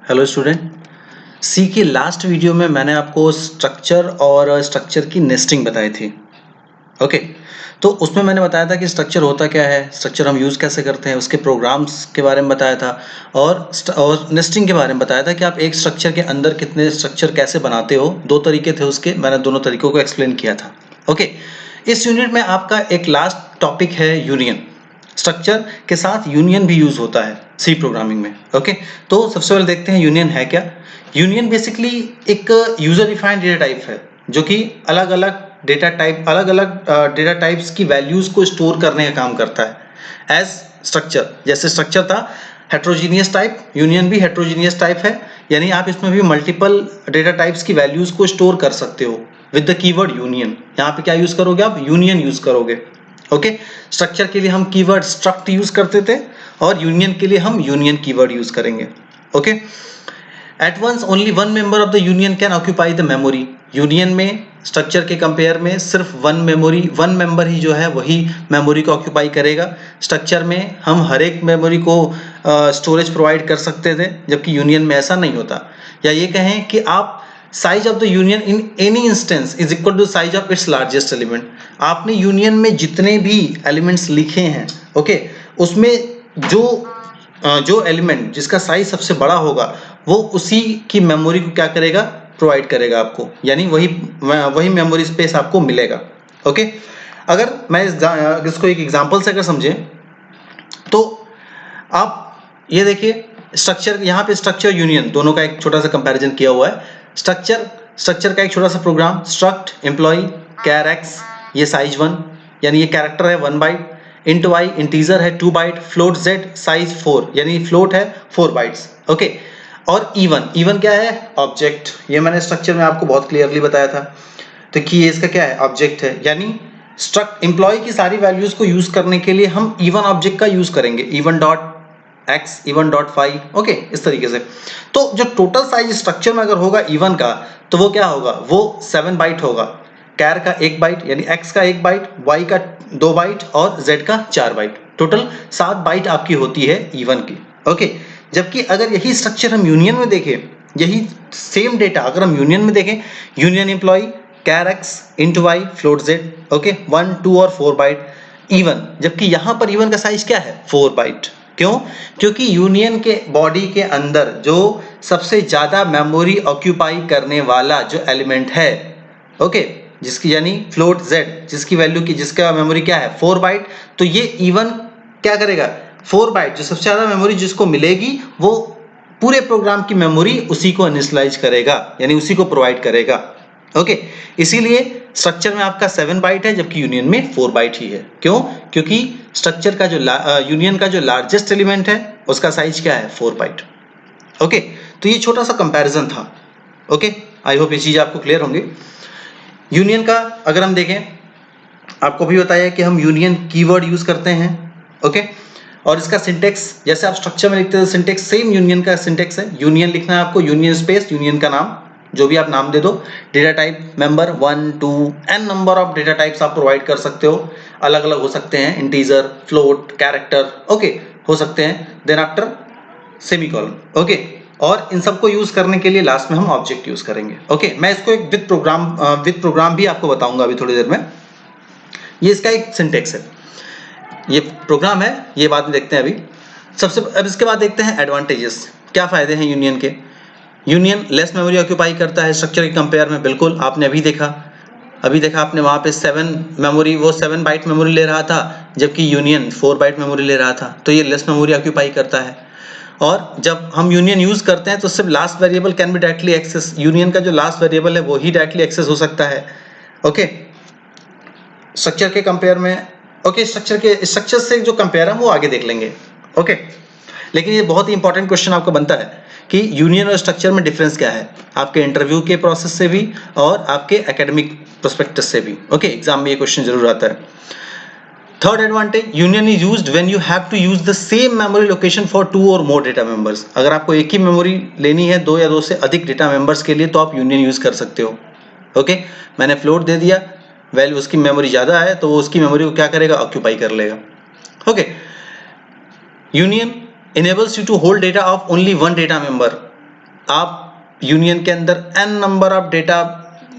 Hello student. सी की last video में मैंने आपको स्ट्रक्चर और स्ट्रक्चर की नेस्टिंग बताई थी। ओके, तो उसमें मैंने बताया था कि स्ट्रक्चर होता क्या है, स्ट्रक्चर हम यूज़ कैसे करते हैं, उसके प्रोग्राम्स के बारे में बताया था और नेस्टिंग के बारे में बताया था कि आप एक स्ट्रक्चर के अंदर कितने स्ट्रक्चर कैसे बनाते हो। दो तरीके थे उसके, मैंने दोनों तरीकों को एक्सप्लेन किया था। ओके, इस यूनिट में आपका एक लास्ट टॉपिक है यूनियन। स्ट्रक्चर के साथ यूनियन भी यूज होता है सी प्रोग्रामिंग में। ओके, तो सबसे पहले देखते हैं यूनियन है क्या। यूनियन बेसिकली एक यूजर डिफाइंड डेटा टाइप है जो कि अलग अलग डेटा टाइप्स की वैल्यूज को स्टोर करने का काम करता है एज स्ट्रक्चर। जैसे स्ट्रक्चर था हेट्रोजीनियस टाइप, यूनियन भी हेट्रोजीनियस टाइप है, यानी आप इसमें भी मल्टीपल डेटा टाइप्स की वैल्यूज को स्टोर कर सकते हो विद द कीवर्ड यूनियन। यहाँ पे क्या यूज करोगे आप, यूनियन यूज करोगे। ओके, स्ट्रक्चर के लिए हम कीवर्ड स्ट्रक्ट यूज करते थे और यूनियन के लिए हम यूनियन कीवर्ड यूज करेंगे। Okay, at once only one member of the union can occupy the memory. Union में स्ट्रक्चर के कंपेयर में सिर्फ वन मेंबर ही जो है वही मेमोरी को ऑक्यूपाई करेगा। स्ट्रक्चर में हम हर एक मेमोरी को स्टोरेज प्रोवाइड कर सकते थे, जबकि यूनियन में ऐसा नहीं होता। या ये कहें कि आप size of the union in any instance is equal to size of its largest element. आपने यूनियन में जितने भी एलिमेंट्स लिखे हैं, ओके, उसमें जो एलिमेंट जिसका साइज सबसे बड़ा होगा वो उसी की मेमोरी को क्या करेगा, प्रोवाइड करेगा आपको, यानी वही मेमोरी स्पेस आपको मिलेगा। ओके, अगर मैं इसको एक एग्जांपल से अगर समझें तो आप ये देखिए स्ट्रक्चर, यहाँ पे स्ट्रक्चर यूनियन दोनों का एक छोटा सा कंपैरिजन किया हुआ है। स्ट्रक्चर का एक छोटा सा programme struct employ char x, ये साइज 1 यानी ये कैरेक्टर है 1 बाइट, इंट वाई इंटीजर है 2 बाइट, फ्लोट जेड साइज 4 यानी फ्लोट है 4 बाइट्स। ओके, और इवन क्या है, ऑब्जेक्ट। ये मैंने स्ट्रक्चर में आपको बहुत क्लियरली बताया था। तो कि ये इसका क्या है, ऑब्जेक्ट है, यानी स्ट्रक्ट एम्प्लॉय की सारी वैल्यूज को यूज करने के लिए हम इवन ऑब्जेक्ट का यूज करेंगे, even dot x, even dot five. Okay, इस तरीके से। तो जो टोटल साइज स्ट्रक्चर में अगर होगा इवन का, तो वो क्या होगा, वो 7 बाइट होगा। कैर का 1 बाइट यानी एक्स का 1 बाइट, वाई का 2 बाइट और जेड का 4 बाइट, टोटल 7 बाइट आपकी होती है इवन की। ओके, जबकि अगर यही स्ट्रक्चर हम यूनियन में देखें, यही सेम डेटा अगर हम यूनियन में देखें, union employ char X int Y float Z, okay, 1, 2 और 4 बाइट इवन, जबकि यहां पर इवन का साइज क्या है, 4 बाइट। क्यों? क्योंकि यूनियन के बॉडी के अंदर जो सबसे ज्यादा मेमोरी ऑक्यूपाई करने वाला जो एलिमेंट है, ओके, जिसकी यानी फ्लोट जेड, जिसका मेमोरी क्या है 4 बाइट, तो ये इवन क्या करेगा, 4 बाइट जो सबसे ज्यादा मेमोरी जिसको मिलेगी वो पूरे प्रोग्राम की मेमोरी उसी को इनिशियलाइज करेगा, यानी उसी को प्रोवाइड करेगा। ओके, इसीलिए स्ट्रक्चर में आपका 7 बाइट है जबकि यूनियन में 4 बाइट ही है। क्यों? क्योंकि स्ट्रक्चर का जो यूनियन का जो लार्जेस्ट एलिमेंट है उसका साइज क्या है, 4 बाइट। ओके, तो ये छोटा सा कंपैरिजन था। ओके, आई होप ये चीज आपको क्लियर होंगी। यूनियन का अगर हम देखें, आपको भी बताया कि हम यूनियन कीवर्ड यूज करते हैं। ओके, और इसका सिंटेक्स जैसे आप स्ट्रक्चर में लिखते हैं सिंटेक्स सेम यूनियन का सिंटेक्स है। यूनियन लिखना है आपको, यूनियन स्पेस यूनियन का नाम, जो भी आप नाम दे दो, data type member 1, 2 n number of data types आप प्रोवाइड कर सकते हो, अलग अलग हो सकते हैं, इंटीजर, फ्लोट, कैरेक्टर, ओके, हो सकते हैं। Then after semicolon. ओके, और इन सबको यूज करने के लिए लास्ट में हम ऑब्जेक्ट यूज करेंगे। ओके, मैं इसको एक विद प्रोग्राम भी आपको बताऊंगा अभी थोड़ी देर में। ये इसका एक सिंटेक्स है, ये प्रोग्राम है, ये बाद में देखते हैं। अब इसके बाद देखते हैं एडवांटेजेस, क्या फायदे हैं यूनियन के। यूनियन लेस मेमोरी ऑक्यूपाई करता है स्ट्रक्चर के कंपेयर में, बिल्कुल आपने अभी देखा आपने वहां पे 7 बाइट मेमोरी ले रहा था जबकि यूनियन 4 बाइट मेमोरी ले रहा था, तो ये लेस मेमोरी ऑक्यूपाई करता है। और जब हम यूनियन यूज करते हैं तो सिर्फ last variable can be directly access, union का जो लास्ट वेरिएबल है वो ही डायरेक्टली एक्सेस हो सकता है। ओके, स्ट्रक्चर के कंपेयर में, ओके, स्ट्रक्चर से जो कंपेयर है वो आगे देख लेंगे। ओके, लेकिन ये बहुत ही इंपॉर्टेंट क्वेश्चन आपको बनता है कि यूनियन और स्ट्रक्चर में डिफरेंस क्या है, आपके इंटरव्यू के प्रोसेस से भी और आपके एकेडमिक प्रोस्पेक्टस से भी। ओके, एग्जाम में ये क्वेश्चन जरूर आता है। Third advantage, union is used when you have to use the same memory location for 2 और मोर डेटा मेंबर्स। अगर आपको एक ही मेमोरी लेनी है 2 या 2 से अधिक डेटा मेंबर्स के लिए तो आप यूनियन यूज कर सकते हो। ओके, मैंने फ्लोट दे दिया, वैल्यू उसकी मेमोरी ज्यादा है तो वो उसकी मेमोरी को क्या करेगा, ऑक्यूपाई कर लेगा। Okay, union enables you to hold data of only one data member आप यूनियन के अंदर n नंबर ऑफ डेटा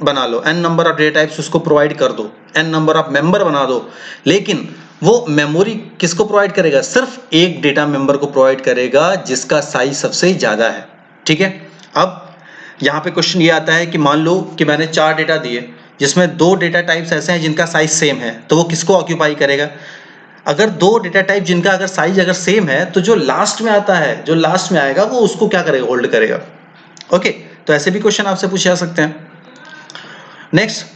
बना लो, n number of data types उसको प्रोवाइड कर दो, n नंबर ऑफ मेंबर बना दो, लेकिन वो मेमोरी किसको प्रोवाइड करेगा? सिर्फ एक डेटा मेंबर को प्रोवाइड करेगा जिसका साइज सबसे ज्यादा है। ठीक है, अब यहाँ पे क्वेश्चन ये आता है कि मान लो कि मैंने 4 डेटा दिए जिसमें 2 डेटा टाइप्स ऐसे हैं जिनका साइज सेम है, तो वो किसको ऑक्यूपाई करेगा? अगर 2 डेटा टाइप जिनका अगर साइज अगर सेम है तो जो लास्ट में आता है, जो लास्ट में आएगा वो उसको क्या करेगा? होल्ड करेगा। ओके, तो ऐसे भी क्वेश्चन आपसे पूछे जा सकते हैं। Next,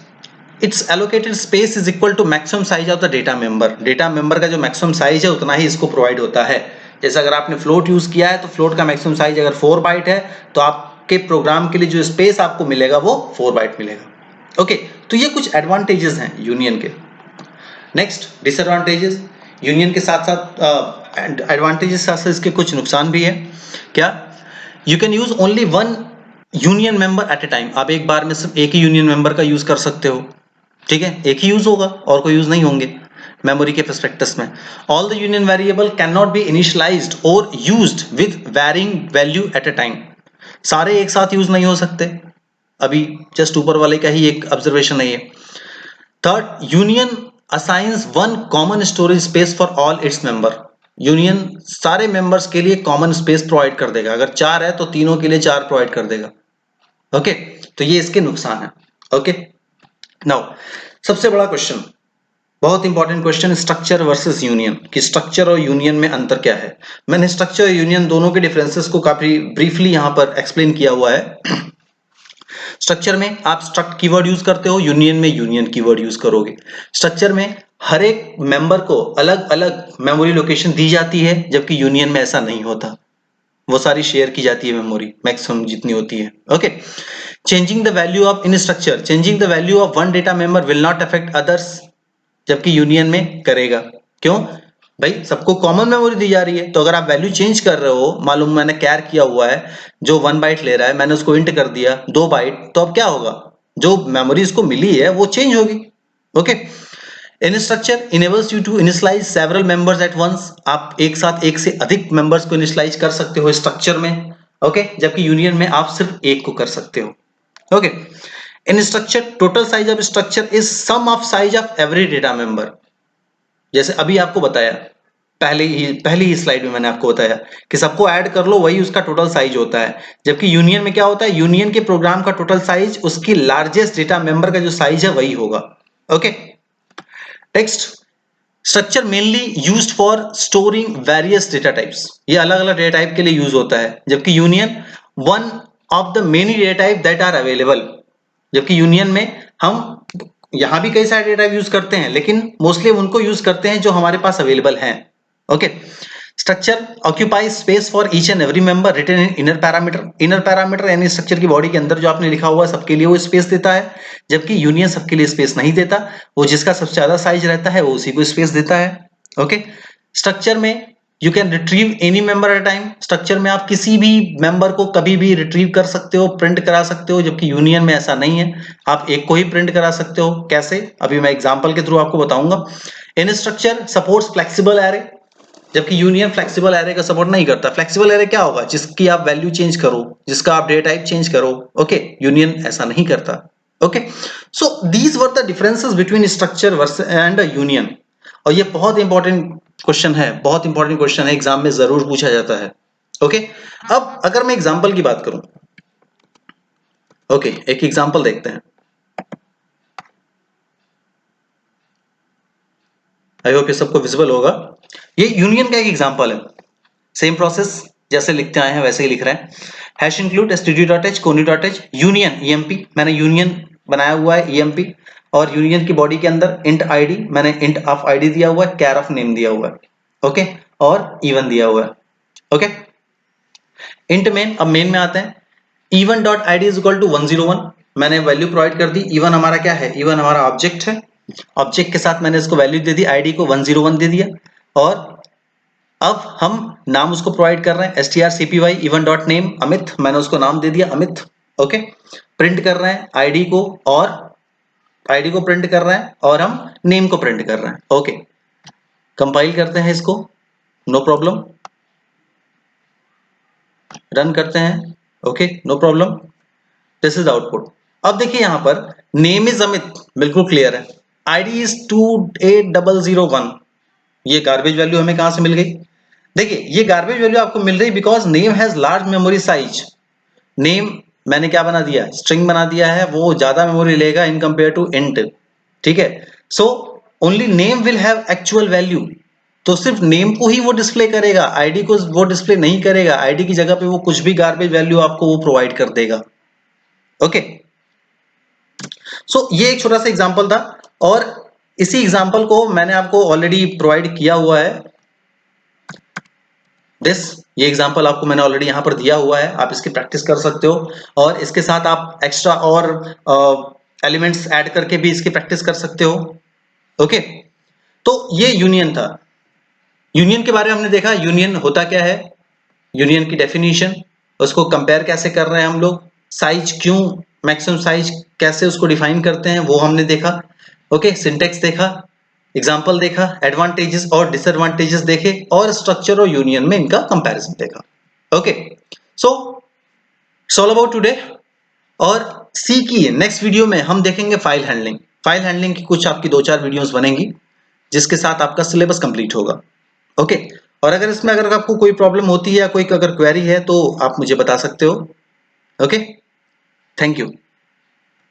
its allocated space is equal to maximum size of the data member. Data member का जो मैक्सिमम साइज है उतना ही इसको प्रोवाइड होता है। जैसे अगर आपने फ्लोट यूज किया है तो फ्लोट का मैक्सिमम साइज अगर 4 बाइट है तो आपके प्रोग्राम के लिए जो स्पेस आपको मिलेगा वो 4 बाइट मिलेगा। ओके, तो ये कुछ एडवांटेजेस हैं यूनियन के। Next, disadvantages. यूनियन के साथ साथ एडवांटेजेस साथ साथ इसके कुछ नुकसान भी है। क्या? You can use only one union member eight a time. आप एक बार में सिर्फ एक ही यूनियन मेंबर का यूज कर सकते हो। ठीक है, एक ही यूज होगा और कोई यूज नहीं होंगे मेमोरी के पर्सपेक्टिव में। All the union variable can not be initialised और used with varying value at a time. सारे एक साथ यूज नहीं हो सकते। अभी जस्ट ऊपर वाले का ही एक ऑब्जर्वेशन है ये। Third, union assigns one common storage space for all its member. Union सारे मेंबर्स के लिए कॉमन स्पेस प्रोवाइड कर देगा। अगर 4 है तो तीनों के लिए 4 प्रोवाइड कर देगा। ओके, तो ये इसके नुकसान है। ओके, नाउ सबसे बड़ा क्वेश्चन, बहुत important question, structure versus union, कि स्ट्रक्चर और यूनियन में अंतर क्या है। मैंने स्ट्रक्चर और यूनियन दोनों के डिफरेंसेस को काफी ब्रीफली यहां पर एक्सप्लेन किया हुआ है। स्ट्रक्चर में आप स्ट्रक्ट कीवर्ड यूज करते हो, यूनियन में यूनियन कीवर्ड यूज करोगे। स्ट्रक्चर में हर एक मेंबर को अलग अलग मेमोरी लोकेशन दी जाती है, जबकि यूनियन में ऐसा नहीं होता। वो सारी शेयर की जाती है मेमोरी, मैक्सिमम जितनी होती है। Okay, changing the value of in structure, changing the value of one data member will not affect others, जबकि यूनियन में करेगा। क्यों भाई? सबको कॉमन मेमोरी दी जा रही है, तो अगर आप वैल्यू चेंज कर रहे हो, मालूम मैंने कैर किया हुआ है जो 1 बाइट ले रहा है, मैंने उसको इंट कर दिया 2 बाइट, तो अब क्या होगा? जो मेमोरी इसको मिली है वो चेंज होगी। Okay, in structure enables you to initialise several members at once. आप एक साथ एक से अधिक मेंबर्स को इनिशियलाइज कर सकते हो स्ट्रक्चर में। ओके, जबकि यूनियन में आप सिर्फ एक को कर सकते हो। Okay, in structure total size of structure is sum of size of every data member. जैसे अभी आपको बताया, पहली ही स्लाइड में मैंने आपको बताया कि सबको ऐड कर लो, वही उसका टोटल साइज होता है। जबकि यूनियन में क्या होता है? यूनियन के प्रोग्राम का टोटल साइज उसकी लार्जेस्ट डेटा मेंबर का जो साइज है वही होगा। Okay, text structure mainly used for storing various data types. ये अलग अलग डेटा टाइप के लिए यूज होता है, जबकि union one of the many data type that are available. जबकि यूनियन में हम यहां भी कई सारे डेटा यूज करते हैं, लेकिन मोस्टली उनको यूज करते हैं जो हमारे पास अवेलेबल हैं। Okay, structure occupies space for each and every member written in inner parameter. Inner parameter यानी स्ट्रक्चर की बॉडी के अंदर जो आपने लिखा हुआ है सबके लिए वो स्पेस देता है, जबकि यूनियन सबके लिए स्पेस नहीं देता। वो जिसका सबसे ज्यादा साइज रहता है वो उसी को स्पेस देता है। ओके, स्ट्रक्चर में you can retrieve any member at time. Structure में आप किसी भी मेंबर को कभी भी रिट्रीव कर सकते हो, प्रिंट करा सकते हो, जबकि यूनियन में ऐसा नहीं है। आप एक को ही प्रिंट करा सकते हो। कैसे? अभी मैं एग्जांपल के थ्रू आपको बताऊंगा। इन स्ट्रक्चर सपोर्ट्स फ्लेक्सिबल एरे, जबकि यूनियन फ्लेक्सिबल एरे का सपोर्ट नहीं करता। फ्लेक्सिबल एरे क्या होगा? जिसकी आप वैल्यू चेंज करो, जिसका आप डेटा टाइप चेंज करो। ओके, यूनियन ऐसा नहीं करता। Okay, so these were the differences between structure versus and union. और ये बहुत इंपॉर्टेंट क्वेश्चन है, बहुत इंपॉर्टेंट क्वेश्चन है, एग्जाम में जरूर पूछा जाता है। ओके, अब अगर मैं एग्जांपल की बात करूं, ओके, एक एग्जांपल देखते हैं। आई होप ये सबको विजिबल होगा। ये यूनियन का एक एग्जांपल है। सेम प्रोसेस, जैसे लिखते आए हैं वैसे ही लिख रहे हैं। Hash include std.h conny.h union emp, मैंने यूनियन बनाया हुआ है emp, और यूनियन की बॉडी के अंदर int id, मैंने int of id दिया हुआ है, char of name दिया हुआ है। ओके, और even दिया हुआ है। ओके, int main, अब मेन में आते हैं। even dot id is equal to 101, मैंने वैल्यू प्रोवाइड कर दी। even हमारा क्या है? even हमारा ऑब्जेक्ट है। ऑब्जेक्ट के साथ मैंने इसको वैल्यू दे दी, id को 101 दे दिया, और अब हम नाम उसको प्रोवाइड कर रहे हैं strcpy even dot name Amit, मैंने उसको नाम दे दिया अमित। ओके, प्रिंट कर रहे हैं आईडी को, और आईडी को प्रिंट कर रहे हैं, और हम नेम को प्रिंट कर रहे हैं। ओके, कंपाइल करते हैं इसको, नो प्रॉब्लम, रन करते हैं। Okay, no problem, this is output. अब देखिए यहां पर नेम इज अमित, बिल्कुल क्लियर है। आईडी इज 28001, ये गार्बेज वैल्यू हमें कहां से मिल गई? देखिए ये गार्बेज वैल्यू आपको मिल रही because name has large memory size. Name मैंने क्या बना दिया, स्ट्रिंग बना दिया है, वो ज्यादा मेमोरी लेगा इन कंपेयर टू इंट, ठीक है। So only name will have actual value, तो सिर्फ नेम को ही वो डिस्प्ले करेगा, आईडी को वो डिस्प्ले नहीं करेगा। आईडी की जगह पे वो कुछ भी गार्बेज वैल्यू आपको वो प्रोवाइड कर देगा। ओके, सो ये एक छोटा सा एग्जांपल था, और इसी एग्जांपल को मैंने आपको ऑलरेडी प्रोवाइड किया हुआ है। ये एग्जांपल आपको मैंने ऑलरेडी यहां पर दिया हुआ है, आप इसकी प्रैक्टिस कर सकते हो, और इसके साथ आप एक्स्ट्रा और एलिमेंट्स ऐड करके भी इसकी प्रैक्टिस कर सकते हो। ओके, तो ये यूनियन था। यूनियन के बारे में हमने देखा, यूनियन होता क्या है, यूनियन की डेफिनेशन, उसको कंपेयर कैसे कर रहे हैं हम लोग, साइज क्यों, मैक्सिमम साइज कैसे उसको डिफाइन करते हैं वो हमने देखा। ओके, सिंटेक्स देखा, एग्जाम्पल देखा, एडवांटेजेस और डिसएडवांटेजेस देखे, और स्ट्रक्चर और यूनियन में इनका कंपैरिजन देखा। Okay, so it's all about today. और सी की नेक्स्ट वीडियो में हम देखेंगे फाइल हैंडलिंग। फाइल हैंडलिंग की कुछ आपकी 2-4 वीडियोस बनेंगी, जिसके साथ आपका सिलेबस कंप्लीट होगा। ओके, और अगर इसमें अगर आपको कोई प्रॉब्लम होती है या कोई अगर क्वेरी है तो आप मुझे बता सकते हो। Okay, thank you.